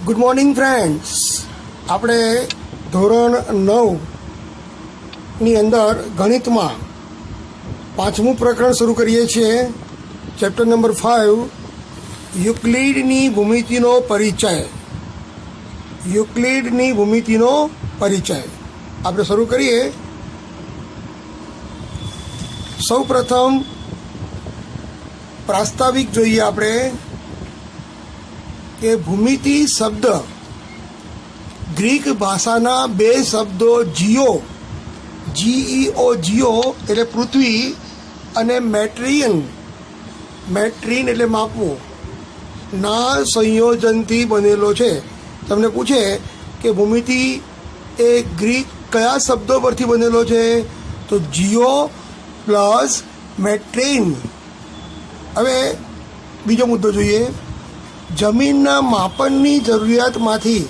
Good morning friends. આપણે ધોરણ 9ની અંદર ગણિતમાં 5મું પ્રકરણ શરૂ કરીએ છીએ. ચેપ્ટર નંબર 5, યુક્લિડની ભૂમિતિનો પરિચય. યુક્લિડની ભૂમિતિનો પરિચય આપણે શરૂ કરીએ. સૌ પ્રથમ પ્રાસ્તાવિક જોઈએ આપણે કે ભૂમિતિ શબ્દ ગ્રીક ભાષાના બે શબ્દો જીઓ, GEO એટલે પૃથ્વી, અને મેટ્રીન એટલે માપવું ના સંયોજનથી બનેલો છે. તમને પૂછે કે ભૂમિતિ એ ગ્રીક કયા શબ્દો પરથી બનેલો છે, તો જીઓ પ્લસ મેટ્રીન. હવે બીજો મુદ્દો જોઈએ. જમીનના માપનની જરૂરિયાતમાંથી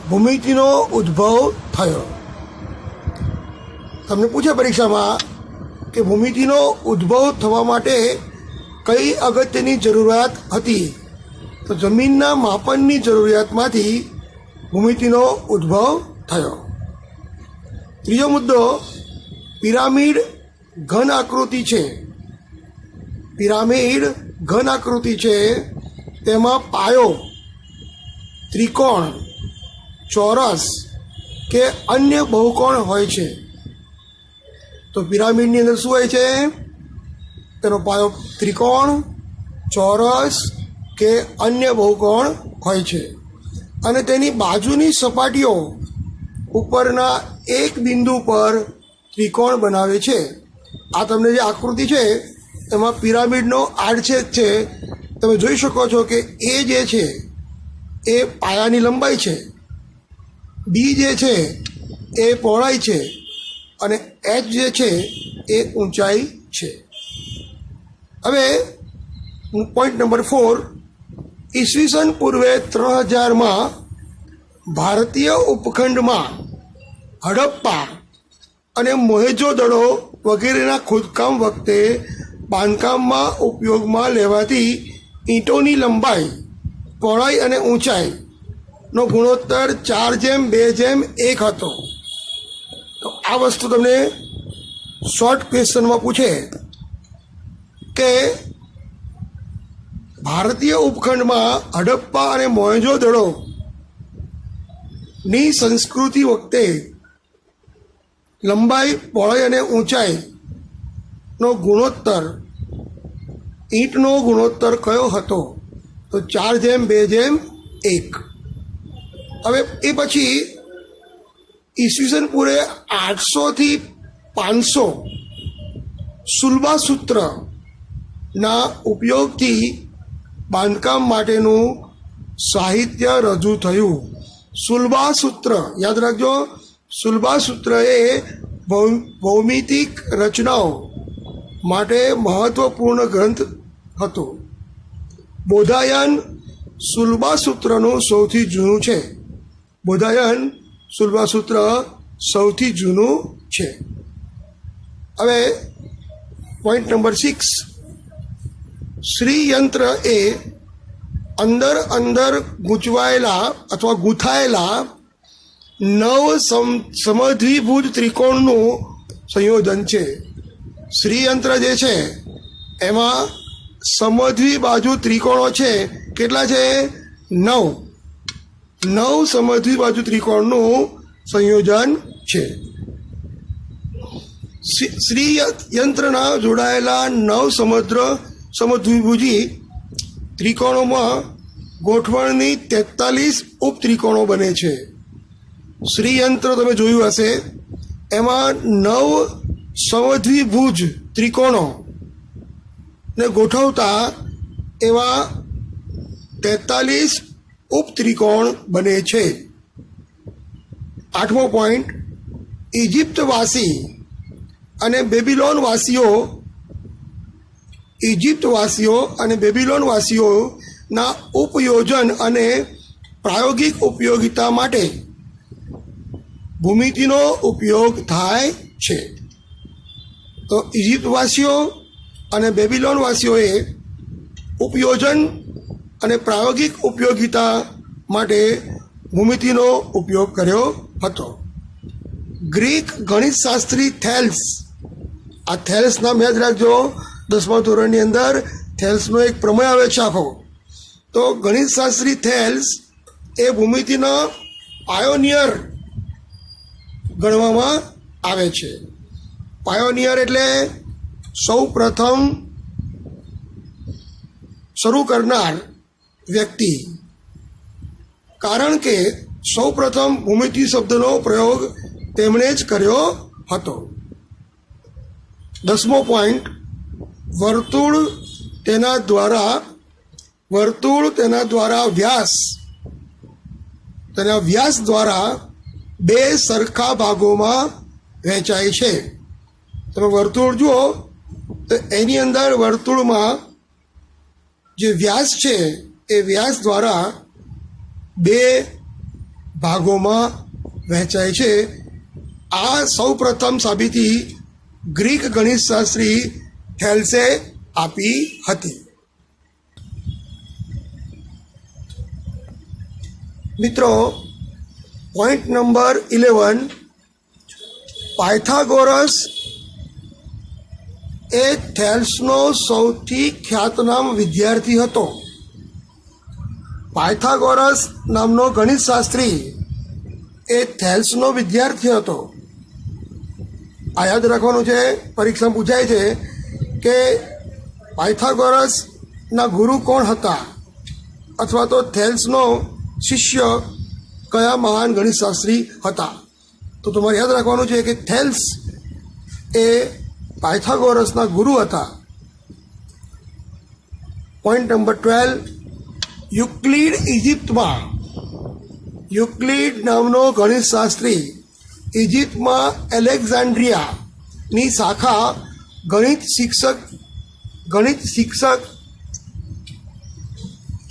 ભૂમિતિનો ઉદ્ભવ થયો. તમને પૂછે પરીક્ષામાં કે ભૂમિતિનો ઉદ્ભવ થવા માટે કઈ અગત્યની જરૂરિયાત હતી, તો જમીનના માપનની જરૂરિયાતમાંથી ભૂમિતિનો ઉદ્ભવ થયો. ત્રીજો મુદ્દો, પિરામિડ ઘન આકૃતિ છે. પિરામિડ ઘન આકૃતિ છે, તેમાં પાયો ત્રિકોણ, ચોરસ કે અન્ય બહુકોણ હોય છે. તો પિરામિડની અંદર શું હોય છે? તેનો પાયો ત્રિકોણ, ચોરસ કે અન્ય બહુકોણ હોય છે, અને તેની બાજુની સપાટીઓ ઉપરના એક બિંદુ પર ત્રિકોણ બનાવે છે. આ તમને જે આકૃતિ છે એમાં પિરામિડનો આડછેદ છે. તમે જોઈ શકો છો કે એ જે છે એ પાયાની લંબાઈ છે, બી જે છે એ પહોળાઈ છે, અને એચ જે છે એ ઊંચાઈ છે. હવે પોઈન્ટ નંબર 4, ઈસવીસન પૂર્વે 3000માં ભારતીય ઉપખંડમાં હડપ્પા અને મોહેંજો-દડો વગેરેના ખોદકામ વખતે બાંધકામમાં ઉપયોગમાં લેવાતી ઈંટોની લંબાઈ, પહોળાઈ અને ઊંચાઈનો ગુણોત્તર 4:2:1 હતો. તો આ વસ્તુ તમને શોર્ટ ક્વેશ્ચનમાં પૂછે કે ભારતીય ઉપખંડમાં હડપ્પા અને મોહેંજો-દડો ની સંસ્કૃતિ વખતે લંબાઈ, પહોળાઈ અને ઊંચાઈનો ગુણોત્તર, ઈંટનો ગુણોત્તર કયો હતો, તો 4:2:1. હવે એ પછી ઈસવીસન પૂર્વે 800થી 500 સુલભા સૂત્રના ઉપયોગથી બાંધકામ માટેનું સાહિત્ય રજૂ થયું. સુલભા સૂત્ર યાદ રાખજો. સુલભા સૂત્ર એ ભૌમિતિક રચનાઓ માટે મહત્વપૂર્ણ ગ્રંથ હતો. બોધાયન સુલભા સૂત્રનું સૌથી જૂનું છે. બોધાયન સુલભા સૂત્ર સૌથી જૂનું છે. હવે પોઈન્ટ નંબર 6, શ્રીયંત્ર એ અંદર ગૂંચવાયેલા અથવા ગૂંથાયેલા 9 સમદ્વિભુજ ત્રિકોણનું સંયોજન છે. શ્રીયંત્ર જે છે એમાં સમદ્વિબાજુ ત્રિકોણો છે. કેટલા છે? 9 સમદ્વિબાજુ ત્રિકોણનું સંયોજન છે. શ્રીયંત્રના જોડાયેલા 9 સમદ્વિભુજી ત્રિકોણોમાં ગોઠવણની 43 ઉપત્રિકોણો બને છે. શ્રીયંત્ર તમે જોયું હશે, એમાં 9 સમદ્વિભુજ ત્રિકોણો ને ગોઠવતા એવા 43 ઉપત્રિકોણ બને છે. 8મો પોઈન્ટ, ઇજિપ્તવાસી અને બેબીલોનવાસીઓના ઉપયોજન અને પ્રાયોગિક ઉપયોગિતા માટે ભૂમિતિનો ઉપયોગ થાય છે. તો ઇજિપ્તવાસીઓ અને બેબીલોનવાસીઓએ ઉપયોજન અને પ્રાયોગિક ઉપયોગિતા માટે ભૂમિતિનો ઉપયોગ કર્યો હતો. ગ્રીક ગણિતશાસ્ત્રી થેલ્સ, આ થેલ્સ નામ યાદ રાખજો, 10મા ધોરણની અંદર થેલ્સનો એક પ્રમેય આવે છે આખો. તો ગણિતશાસ્ત્રી થેલ્સ એ ભૂમિતિના પાયોનિયર ગણવામાં આવે છે. પાયોનિયર એટલે સૌ પ્રથમ શરૂ કરનાર વ્યક્તિ, કારણ કે સૌ પ્રથમ ભૂમિતિ શબ્દનો પ્રયોગ તેમણે જ કર્યો હતો. 10મો પોઈન્ટ, વર્તુળ તેના વ્યાસ દ્વારા બે સરખા ભાગોમાં વહેંચાય છે. તમે વર્તુળ જુઓ તો એની અંદર વર્તુળમાં જે વ્યાસ છે એ વ્યાસ દ્વારા બે ભાગોમાં વહેંચાય છે. આ સૌ પ્રથમ સાબિતી ગ્રીક ગણિતશાસ્ત્રી થેલ્સે આપી હતી. મિત્રો, પોઈન્ટ નંબર 11, પાયથાગોરસ એ થેલ્સનો સૌથી ખ્યાતનામ વિદ્યાર્થી હતો. પાયથાગોરસ નામનો ગણિતશાસ્ત્રી એ થેલ્સનો વિદ્યાર્થી હતો. આ યાદ રાખવાનું છે, પરીક્ષામાં પૂછાય છે કે પાયથાગોરસના ગુરુ કોણ હતા, અથવા તો થેલ્સનો શિષ્ય કયા મહાન ગણિતશાસ્ત્રી હતા. તો તમારે યાદ રાખવાનું છે કે થેલ્સ એ પાયથાગોરસના ગુરુ હતા. પોઈન્ટ નંબર 12, યુક્લિડ નામનો ગણિતશાસ્ત્રી ઇજિપ્તમાં એલેક્ઝાન્ડ્રિયાની શાખા ગણિત શિક્ષક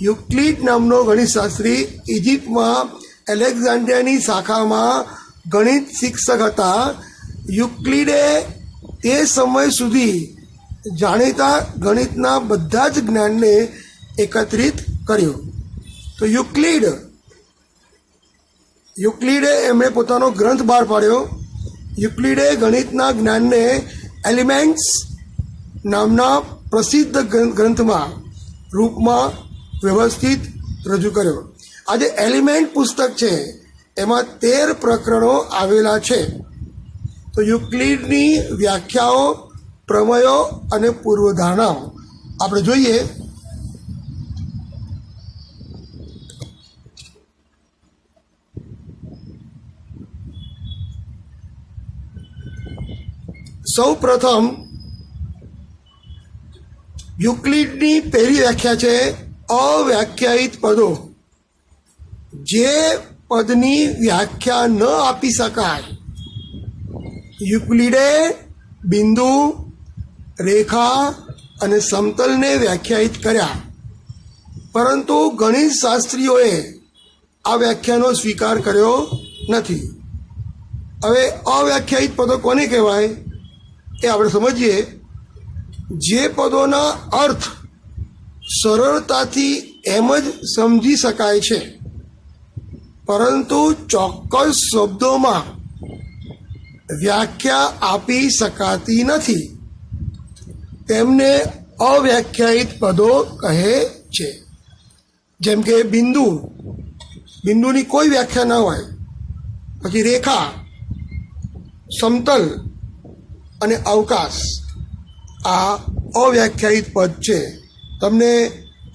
યુક્લિડ નામનો ગણિતશાસ્ત્રી ઇજિપ્તમાં એલેક્ઝાન્ડ્રિયાની શાખામાં ગણિત શિક્ષક હતા. યુક્લિડે તે સમય સુધી જાણીતા ગણિતના બધા જ જ્ઞાનને એકત્રિત કર્યું. તો યુક્લિડે એમણે પોતાનો ગ્રંથ બહાર પાડ્યો. યુક્લિડે ગણિતના જ્ઞાનને એલિમેન્ટ્સ નામના પ્રસિદ્ધ ગ્રંથમાં રૂપમાં વ્યવસ્થિત રજૂ કર્યો. આ જે એલિમેન્ટ પુસ્તક છે એમાં 13 પ્રકરણો આવેલા છે. તો યુક્લિડની વ્યાખ્યાઓ, પ્રમેયો અને પૂર્વધારણાઓ આપણે જોઈએ. સૌ પ્રથમ યુક્લિડની પહેલી વ્યાખ્યા છે અવ્યાખ્યાયિત પદો. જે પદની વ્યાખ્યા ન આપી શકાય. યુક્લિડે બિંદુ, રેખા અને સમતલને વ્યાખ્યાયિત કર્યા, પરંતુ ગણિતશાસ્ત્રીઓએ આ વ્યાખ્યાનો સ્વીકાર કર્યો નથી. હવે અવ્યાખ્યાયિત પદો કોને કહેવાય એ આપણે સમજીએ. જે પદોના અર્થ સરળતાથી એમ જ સમજી શકાય છે, પરંતુ ચોક્કસ શબ્દોમાં વ્યાખ્યા આપી શકાતી નથી, તેમને અવ્યાખ્યાયિત પદો કહે છે. જેમ કે બિંદુની કોઈ વ્યાખ્યા ના હોય. પછી રેખા, સમતલ અને અવકાશ, આ અવ્યાખ્યાયિત પદ છે. તમને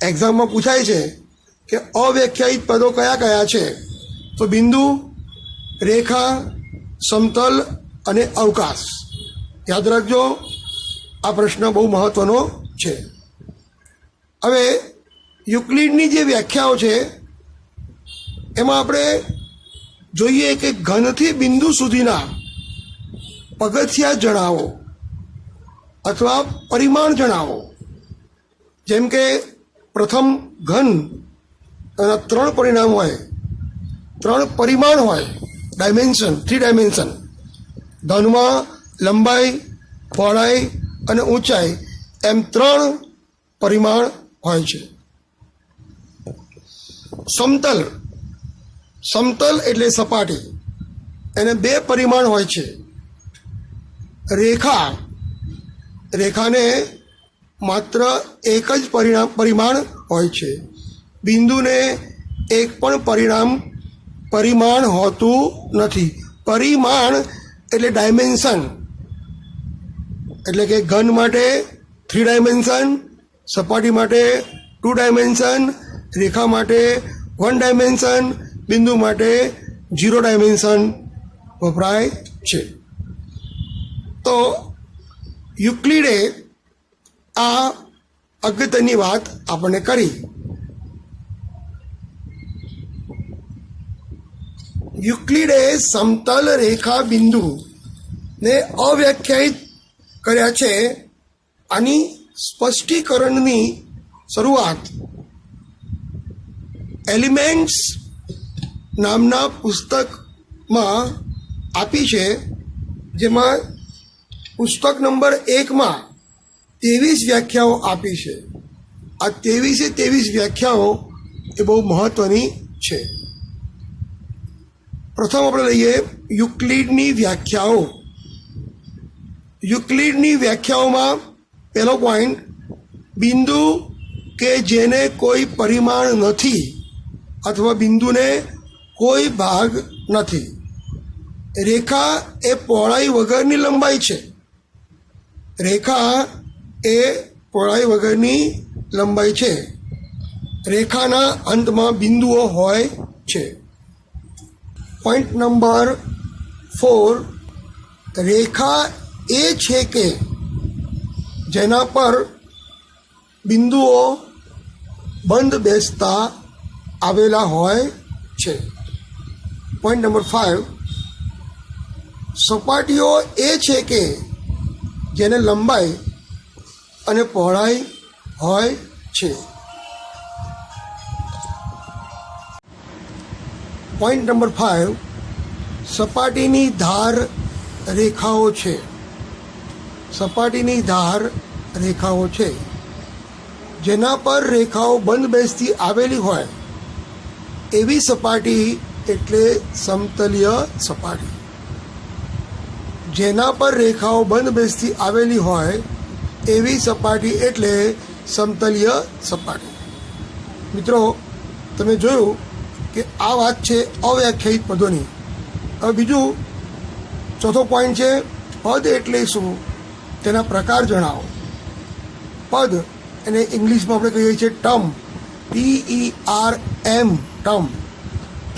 એક્ઝામમાં પૂછાય છે કે અવ્યાખ્યાયિત પદો કયા કયા છે, તો બિંદુ, રેખા, સમતલ અને અવકાશ. યાદ રાખજો, આ પ્રશ્ન બહુ મહત્વનો છે. હવે યુક્લિડની જે વ્યાખ્યાઓ છે એમાં આપણે જોઈએ કે ઘનથી બિંદુ સુધીના પગથિયા જણાવો અથવા પરિમાણ જણાવો. જેમ કે પ્રથમ ઘન એના 3 પરિમાણ હોય, ડાયમેન્શન, 3 ડાયમેન્શન. ઘનમાં લંબાઈ, પહોળાઈ અને ઊંચાઈ એમ 3 પરિમાણ હોય છે. સમતલ સમતલ એટલે સપાટી, એને બે પરિમાણ હોય છે. રેખાને માત્ર એક જ પરિમાણ હોય છે. બિંદુને એક પણ પરિમાણ હોતું નથી. પરિમાણ એટલે ડાયમેન્શન, એટલે કે ઘન માટે 3 ડાયમેન્શન, સપાટી માટે 2 ડાયમેન્શન, રેખા માટે 1 ડાયમેન્શન, બિંદુ માટે 0 ડાયમેન્શન વપરાય છે. તો યુક્લિડે આ અગત્યની વાત આપણને કરી. યુક્લિડે સમતલ રેખા બિંદુને અવ્યાખ્યાયિત કર્યા છે. આની સ્પષ્ટીકરણની શરૂઆત એલિમેન્ટ્સ નામના પુસ્તકમાં આપી છે, જેમાં પુસ્તક નંબર 1માં 23 વ્યાખ્યાઓ આપી છે. આ 23 વ્યાખ્યાઓ એ બહુ મહત્વની છે. પ્રથમ આપણે લઈએ યુક્લિડની વ્યાખ્યાઓ. યુક્લિડની વ્યાખ્યાઓમાં પહેલો પોઈન્ટ, બિંદુ કે જેને કોઈ પરિમાણ નથી અથવા બિંદુને કોઈ ભાગ નથી. રેખા એ પહોળાઈ વગરની લંબાઈ છે. રેખા એ પહોળાઈ વગરની લંબાઈ છે. રેખાના અંતમાં બિંદુઓ હોય છે. પોઈન્ટ નંબર 4, રેખા એ છે કે જેના પર બિંદુઓ બંધ બેસતા આવેલા હોય છે. પોઈન્ટ નંબર 5, સપાટીઓ એ છે કે જેને લંબાઈ અને પહોળાઈ હોય છે. પોઈન્ટ નંબર 5, સપાટીની ધાર રેખાઓ છે. સપાટીની ધાર રેખાઓ છે. જેના પર રેખાઓ બંધ બેસતી આવેલી હોય એવી સપાટી એટલે સમતલીય સપાટી. જેના પર રેખાઓ બંધ બેસતી આવેલી હોય એવી સપાટી એટલે સમતલીય સપાટી. મિત્રો, તમે જોયું કે આ વાત છે અવ્યાખ્યાયિત પદોની. હવે બીજું ચોથો પોઈન્ટ છે પદ એટલે શું, તેના પ્રકાર જણાવો. પદ એને ઇંગ્લિશમાં આપણે કહીએ છીએ ટર્મ, TERM, ટર્મ.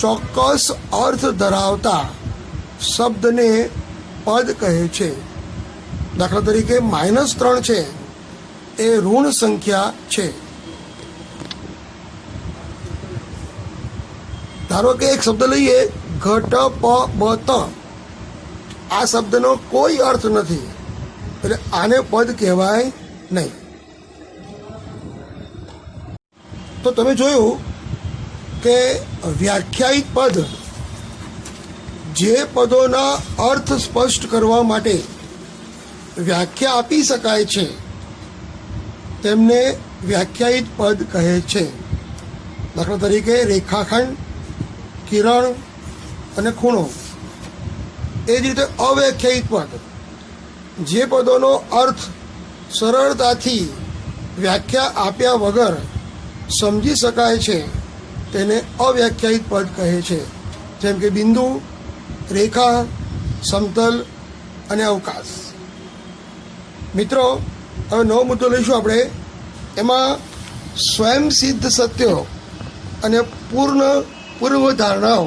ચોક્કસ અર્થ ધરાવતા શબ્દને પદ કહે છે. દાખલા તરીકે -3 છે એ ઋણ સંખ્યા છે. ધારો કે એક શબ્દ લઈએ ઘટપબત, આ શબ્દનો કોઈ અર્થ નથી, એટલે આને પદ કહેવાય નહીં. તો તમે જોયું કે વ્યાખ્યાયિત પદ જે પદોના અર્થ સ્પષ્ટ કરવા માટે વ્યાખ્યા આપી શકાય છે તેમને વ્યાખ્યાયિત પદ કહે છે. દાખલા તરીકે રેખાખંડ, કિરણ અને ખૂણો. એ જ રીતે અવ્યાખ્યાયિત પદ, જે પદોનો અર્થ સરળતાથી વ્યાખ્યા આપ્યા વગર સમજી શકાય છે તેને અવ્યાખ્યાયિત પદ કહે છે. જેમ કે બિંદુ, રેખા, સમતલ અને અવકાશ. મિત્રો, હવે નવો મુદ્દો લઈશું આપણે. એમાં સ્વયંસિદ્ધ સત્યો અને પૂર્વ ધારણાઓ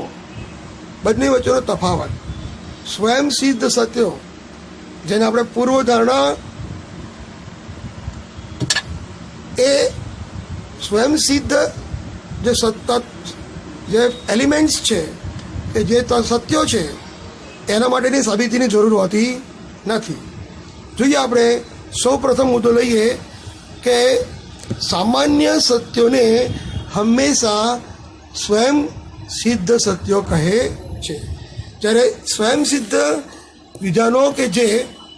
બંને વચ્ચેનો તફાવત. સ્વયંસિદ્ધ સત્યો, જેને આપણે પૂર્વ ધારણા, એ સ્વયંસિદ્ધ જે એલિમેન્ટ્સ છે કે જે સત્યો છે એના માટેની સાબિતીની જરૂર હોતી નથી. જોઈએ આપણે સૌ પ્રથમ મુદ્દો લઈએ કે સામાન્ય સત્યોને હંમેશા સ્વયં સિદ્ધ સત્યો કહે છે. જ્યારે સ્વયંસિદ્ધ વિધાનો કે જે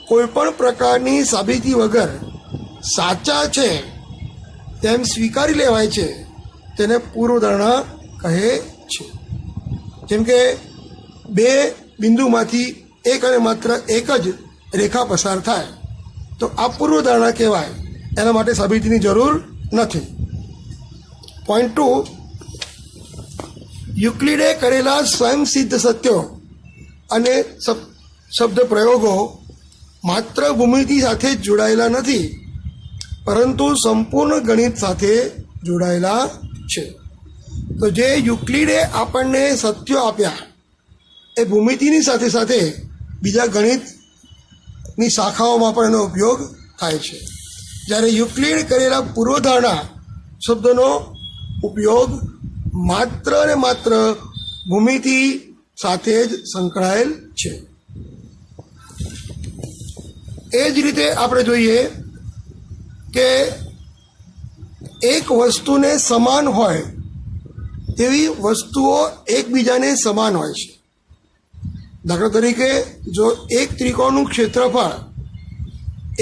કોઈ પણ પ્રકારની સાબિતી વગર સાચા છે તેમ સ્વીકારી લેવાય છે તેને પૂર્વધારણા કહે છે. જેમ કે બે બિંદુમાંથી એક અને માત્ર એક જ રેખા પસાર થાય તો આ પૂર્વધારણા કહેવાય. એના માટે સાબિતીની જરૂર નથી. પોઈન્ટ 2, યુક્લિડે કરેલા સ્વયંસિદ્ધ સત્યો અને શબ્દ પ્રયોગો માત્ર ભૂમિતિ સાથે જ જોડાયેલા નથી, પરંતુ સંપૂર્ણ ગણિત સાથે જોડાયેલા છે. તો જે યુક્લિડે આપણને સત્યો આપ્યા એ ભૂમિતિની સાથે સાથે બીજા ગણિતની શાખાઓમાં પણ એનો ઉપયોગ થાય છે. જ્યારે યુક્લિડ કરેલા પૂર્વધારણા શબ્દનો ઉપયોગ માત્ર ને માત્ર ભૂમિતિ સાથે જ સંકળાયેલ છે. એ જ રીતે આપણે જોઈએ કે એક વસ્તુને સમાન હોય તેવી વસ્તુઓ એકબીજાને સમાન હોય છે. દાખલા તરીકે જો એક ત્રિકોણનું ક્ષેત્રફળ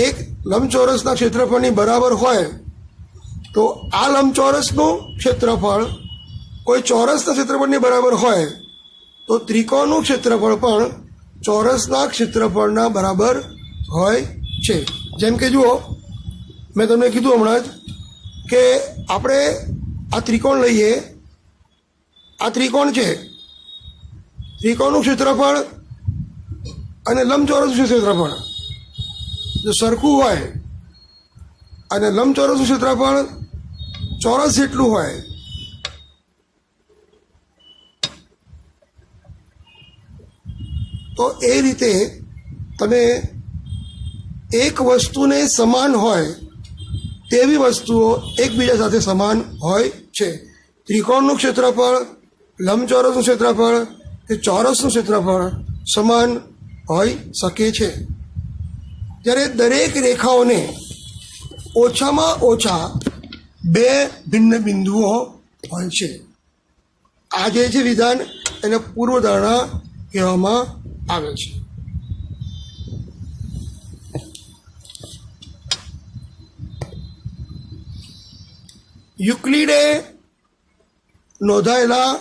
એક લંબચોરસના ક્ષેત્રફળની બરાબર હોય તો આ લંબચોરસનું ક્ષેત્રફળ કોઈ ચોરસના ક્ષેત્રફળની બરાબર હોય તો ત્રિકોણનું ક્ષેત્રફળ પણ ચોરસના ક્ષેત્રફળના બરાબર હોય છે. જેમ કે જુઓ, મેં તમને કીધું હમણાં જ કે આપણે આ ત્રિકોણ લઈએ, આ ત્રિકોણ છે, ત્રિકોણનું ક્ષેત્રફળ અને લંબચોરસનું ક્ષેત્રફળ જો સરખું હોય અને લંબચોરસનું ક્ષેત્રફળ ચોરસ જેટલું હોય તો એ રીતે તમે એક વસ્તુને સમાન હોય તેવી વસ્તુઓ એકબીજા સાથે સમાન હોય છે. ત્રિકોણનું ક્ષેત્રફળ, લંબચોરસનું ક્ષેત્રફળ કે ચોરસનું ક્ષેત્રફળ સમાન હોઈ શકે છે. જ્યારે દરેક રેખાઓને ઓછામાં ઓછા બે ભિન્ન બિંદુઓ હોય છે. આ જે છે વિધાન એને પૂર્વધારણા કહેવામાં આવે છે. યુક્લિડે નોંધાયેલા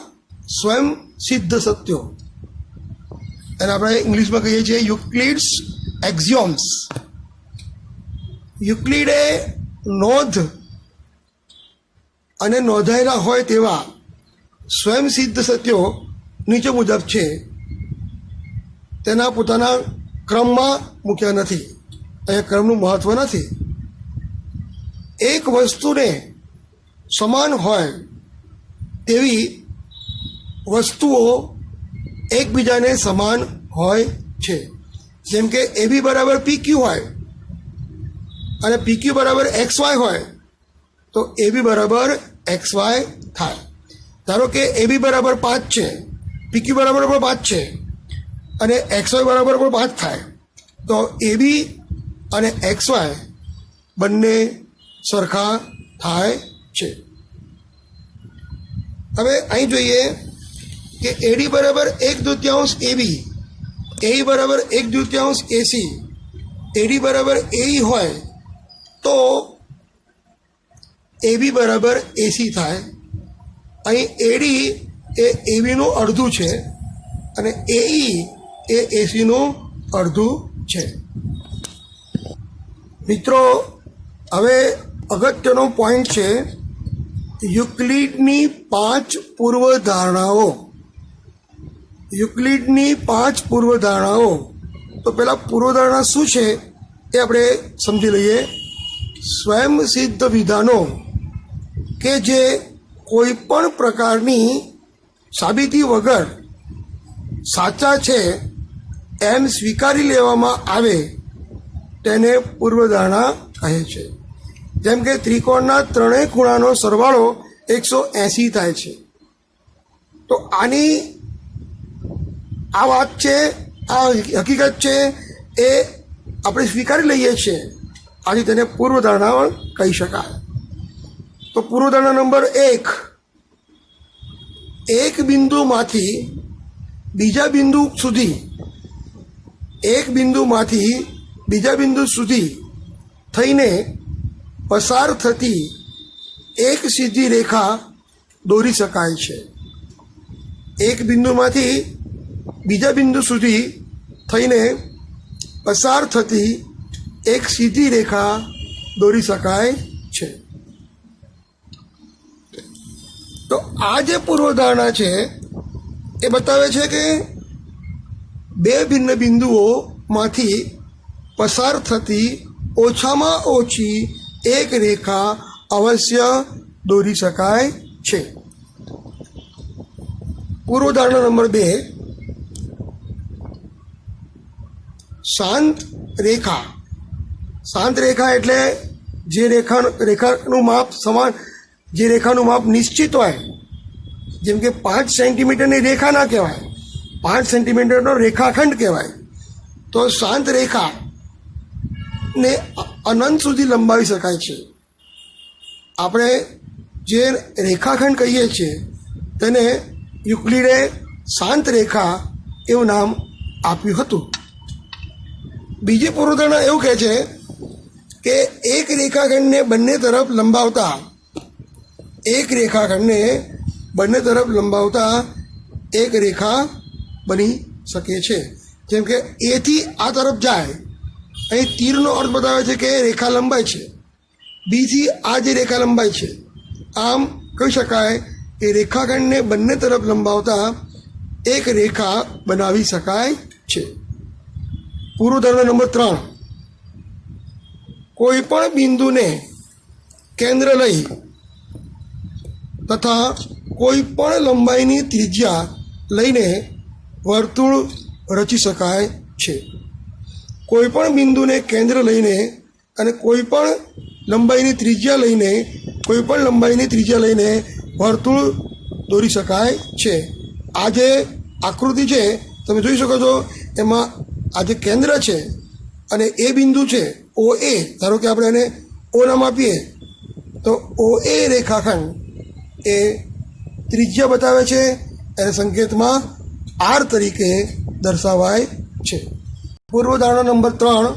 સ્વયં સિદ્ધ સત્યો એને આપણે ઇંગ્લિશમાં કહીએ છીએ યુક્લિડ્સ એક્ઝિયોમ્સ. યુક્લિડે નોંધ અને નોંધાયેલા હોય તેવા સ્વયં સિદ્ધ સત્યો નીચે મુજબ છે. તેના પોતાના ક્રમમાં મૂક્યા નથી, અહીંયા ક્રમનું મહત્વ નથી. એક વસ્તુને સમાન હોય તેવી વસ્તુઓ એકબીજાને સમાન હોય છે. જેમ કે એબી બરાબર પીક્યુ હોય અને પીક્યુ બરાબર XY હોય તો એબી બરાબર XY થાય. ધારો કે એબી બરાબર 5 છે, પીક્યુ બરાબર 5 છે અને XY બરાબર 5 થાય તો એબી અને XY બંને સરખા થાય છે. હવે અહીં જોઈએ કે એડી બરાબર 1/2 એબી, એઈ બરાબર 1/2 એસી, એડી બરાબર એઈ હોય તો એબી બરાબર એસી થાય. અહીં એડી એ એબીનું અડધું છે અને એઈ એ એસીનું અડધું છે. મિત્રો, હવે અગત્યનો પોઈન્ટ છે યુક્લિડની 5 પૂર્વધારણાઓ. યુક્લિડની 5 પૂર્વધારણાઓ. તો પહેલાં પૂર્વધારણા શું છે એ આપણે સમજી લઈએ. સ્વયં સિદ્ધ વિધાનો કે જે કોઈ પણ પ્રકારની સાબિતી વગર સાચા છે એમ સ્વીકારી લેવામાં આવે તેને પૂર્વધારણા કહે છે. જેમ કે ત્રિકોણના ત્રણેય ખૂણાનો સરવાળો 180 થાય છે તો આની આ વાત છે, આ હકીકત છે એ આપણે સ્વીકારી લઈએ છીએ. આથી તેને પૂર્વધારણા કહી શકાય. તો પૂર્વધારણા નંબર 1, એક બિંદુમાંથી બીજા બિંદુ સુધી, એક બિંદુમાંથી બીજા બિંદુ સુધી થઈને પસાર થતી એક સીધી રેખા દોરી શકાય છે. એક બિંદુમાંથી બીજા બિંદુ સુધી થઈને પસાર થતી એક સીધી રેખા દોરી શકાય છે. તો આ જે પૂર્વધારણા છે એ બતાવે છે કે બે ભિન્ન બિંદુઓમાંથી પસાર થતી ઓછામાં ઓછી એક રેખા અવશ્ય દોરી શકાય છે. પૂર્વધારણા નંબર 2, શાંત રેખા. શાંત રેખા એટલે જે રેખાનું માપ સમાન, જે રેખાનું માપ નિશ્ચિત હોય, જેમ કે 5 સેન્ટીમીટરની રેખા ના કહેવાય, 5 સેન્ટીમીટરનો રેખાખંડ કહેવાય. તો શાંત રેખાને અનંત સુધી લંબાવી શકાય છે. આપણે જે રેખાખંડ કહીએ છીએ તેને યુક્લિડે શાંત રેખા એવું નામ આપ્યું હતું. બીજી પૂર્વધારણા એવું કહે છે કે એક રેખાખંડને બંને તરફ લંબાવતા, એક રેખાખંડને બંને તરફ લંબાવતા એક રેખા બની શકે છે. જેમ કે એથી આ તરફ જાય, અહીં તીરનો અર્થ બતાવે છે કે રેખા લંબાય છે, બીથી આ જે રેખા લંબાય છે. આમ કહી શકાય કે રેખાખંડને બંને તરફ લંબાવતા એક રેખા બનાવી શકાય છે. પૂર્વધારણા નંબર 3, કોઈ પણ બિંદુને કેન્દ્ર લઈ તથા કોઈ પણ લંબાઈની ત્રિજ્યા લઈને વર્તુળ રચી શકાય છે. કોઈ પણ બિંદુને કેન્દ્ર લઈને અને કોઈ પણ લંબાઈની ત્રિજ્યા લઈને વર્તુળ દોરી શકાય છે. આ જે આકૃતિ છે તમે જોઈ શકો છો, એમાં આ જે કેન્દ્ર છે અને એ બિંદુ છે ઓ એ, ધારો કે આપણે એને ઓ નામ આપીએ તો ઓ એ રેખાખંડ એ ત્રિજ્યા બતાવે છે, એને સંકેતમાં આર તરીકે દર્શાવાય છે. પૂર્વધારણા નંબર 3,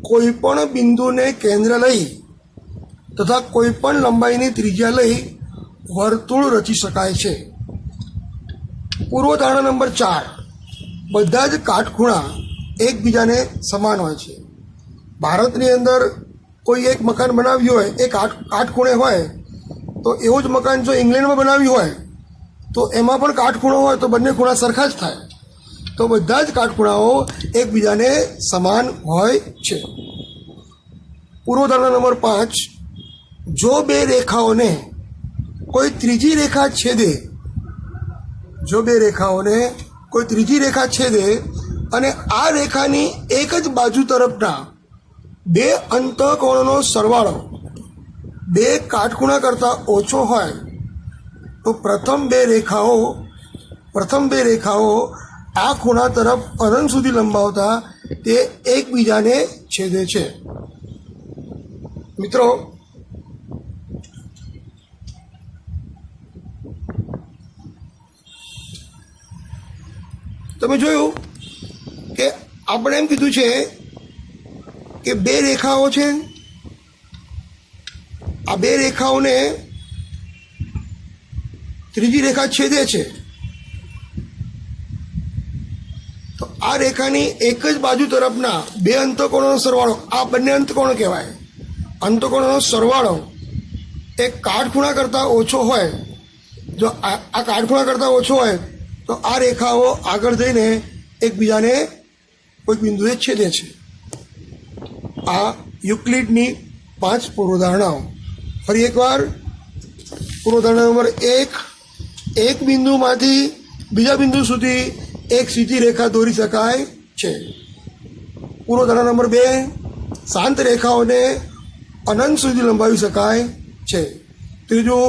કોઈ પણ બિંદુને કેન્દ્ર લઈ તથા કોઈ પણ લંબાઈની ત્રિજ્યા લઈ વર્તુળ રચી શકાય છે. પૂર્વધારણા નંબર 4, બધા જ કાટખૂણા એકબીજાને સમાન હોય છે. ભારતની અંદર કોઈ એક મકાન બનાવ્યું હોય, એ કાટખૂણે હોય, તો એવું જ મકાન જો ઇંગ્લેન્ડમાં બનાવ્યું હોય તો એમાં પણ કાટખૂણો હોય તો બંને ખૂણા સરખા જ થાય. તો બધા જ કાટખૂણાઓ એકબીજાને સમાન હોય છે. પૂર્વધારણા નંબર 5, જો બે રેખાઓને કોઈ ત્રીજી રેખા છેદે, જો બે રેખાઓને કોઈ ત્રીજી રેખા છેદે અને આ રેખાની એક જ બાજુ તરફના બે અંતઃકોણોનો સરવાળો બે કાટખૂણા કરતાં ઓછો હોય તો પ્રથમ બે રેખાઓ આ ખૂણા તરફ અનંત સુધી લંબાવતા તે એકબીજાને છેદે છે. મિત્રો, તમે જોયું કે આપણે એમ કીધું છે કે બે રેખાઓ છે, આ બે રેખાઓને ત્રીજી રેખા છેદે છે, તો આ રેખાની એક જ બાજુ તરફના બે અંતઃકોણોનો સરવાળો, આ બંને અંતઃકોણો કહેવાય. અંતઃકોણોનો સરવાળો એ કાટખૂણા કરતાં ઓછો હોય, જો આ કાટખૂણા કરતાં ઓછો હોય તો આ રેખાઓ આગળ જઈને એકબીજાને કોઈ બિંદુએ છેદે છે. આ યુક્લિડની 5 પૂર્વધારણાઓ. ફરી એકવાર, પૂર્વધારણા નંબર 1, એક બિંદુમાંથી બીજા બિંદુ સુધી એક સીધી રેખા દોરી શકાય છે. પૂર્વધારણા નંબર 2, શાંત રેખાઓને અનંત સુધી લંબાવી શકાય છે. ત્રીજું,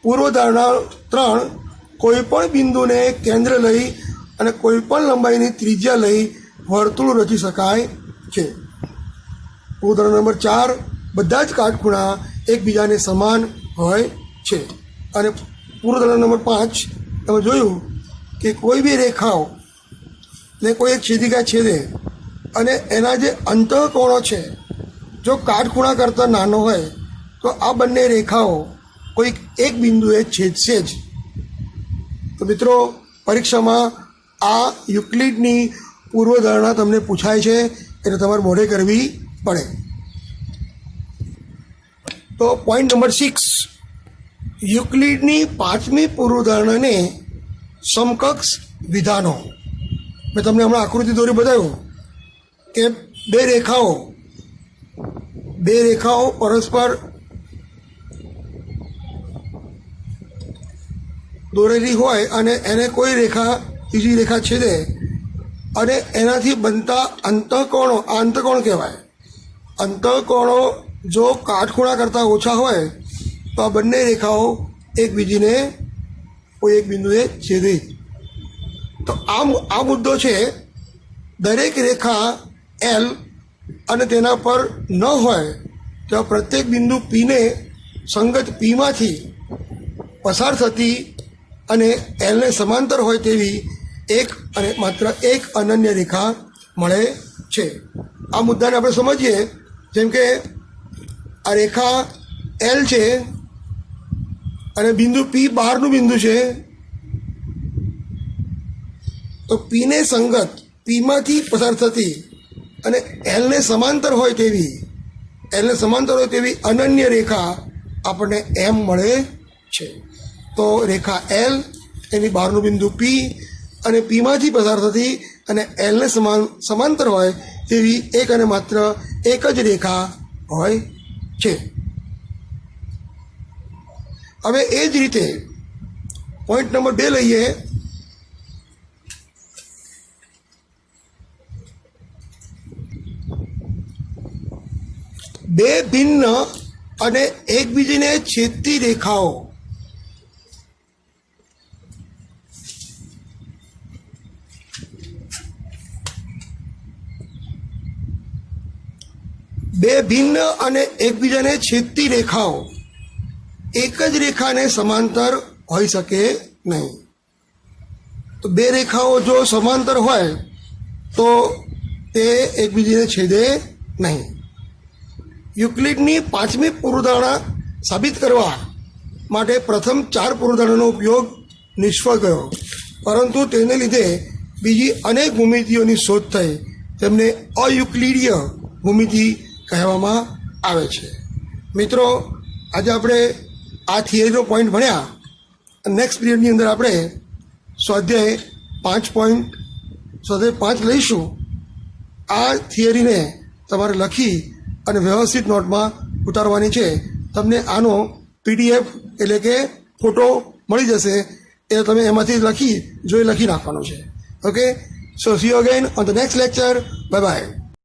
પૂર્વધારણા 3, કોઈ પણ બિંદુને કેન્દ્ર લઈ અને કોઈ પણ લંબાઈની ત્રિજ્યા લઈ વર્તુળ રચી શકાય છે. પૂર્વધારણા નંબર 4, બધા જ કાટખૂણા એકબીજાને સમાન હોય છે. અને પૂર્વધારણા નંબર 5, તમે જોયું કે કોઈ બી રેખાઓ ને કોઈ એક છેદિકા છેદે અને એના જે અંતઃકોણો છે જો કાટખૂણા કરતાં નાનો હોય તો આ બંને રેખાઓ કોઈ એક બિંદુએ છેદશે જ. તો મિત્રો પરીક્ષામાં આ યુક્લિડની પૂર્વધારણા તમને પૂછાય છે એટલે તમારે મોઢે કરવી પડે. તો પોઈન્ટ નંબર 6, યુક્લિડની 5મી પૂર્વધારણાને સમકક્ષ વિધાનો. મેં તમને હમણાં આકૃતિ દોરી બતાવ્યું કે બે રેખાઓ પરસ્પર દોરેલી હોય અને એને કોઈ રેખા ત્રીજી રેખા છેદે અને એનાથી બનતા અંતઃકોણો, આ અંતઃકોણ કહેવાય. અંતઃકોણો જો કાટખૂણા કરતાં ઓછા હોય તો આ બંને રેખાઓ એકબીજીને કોઈ એક બિંદુએ છેદે. તો આ મુદ્દો છે. દરેક રેખા એલ અને તેના પર ન હોય તો પ્રત્યેક બિંદુ પીને સંગત પીમાંથી પસાર થતી અને એલને સમાંતર હોય તેવી એક અને માત્ર એક અનન્ય રેખા મળે છે. આ મુદ્દાને આપણે સમજીએ. જેમ કે આ રેખા એલ છે અને બિંદુ પી બહારનું બિંદુ છે, તો પીને સંગત પીમાંથી પસાર થતી અને એલને સમાંતર હોય તેવી અનન્ય રેખા આપણને એમ મળે છે. તો રેખા એલ, એની બહારનું બિંદુ પી અને પીમાંથી પસાર થતી અને એલને સમાંતર હોય તેવી એક અને માત્ર એક જ રેખા હોય છે. હવે એ જ રીતે પોઈન્ટ નંબર 2 લઈએ. બે ભિન્ન અને એકબીજાને છેદતી રેખાઓ. બે ભિન્ન અને એકબીજાને છેદતી રેખાઓ એક જ રેખાને સમાંતર હોઈ શકે નહીં. તો બે રેખાઓ જો સમાંતર હોય તો તે એકબીજાને છેદે નહીં. યુક્લિડની 5મી પૂર્વધારણા સાબિત કરવા માટે પ્રથમ 4 પૂર્વધારણાનો ઉપયોગ નિષ્ફળ ગયો, પરંતુ તેને લીધે બીજી અનેક ભૂમિતિઓની શોધ થઈ. તેમને અયુક્લિડીય ભૂમિતિ કહેવામાં આવે છે. મિત્રો, આજે આપણે આ થિયરીનો પોઈન્ટ ભણ્યા. નેક્સ્ટ પીરિયડની અંદર આપણે સ્વાધ્યાય 5 લઈશું. આ થિયરીને તમારે લખી અને વ્યવસ્થિત નોટમાં ઉતારવાની છે. તમને આનો PDF એટલે કે ફોટો મળી જશે, એ તમે એમાંથી લખી નાખવાનો છે. Okay, so C you again on the next lecture. Bye bye.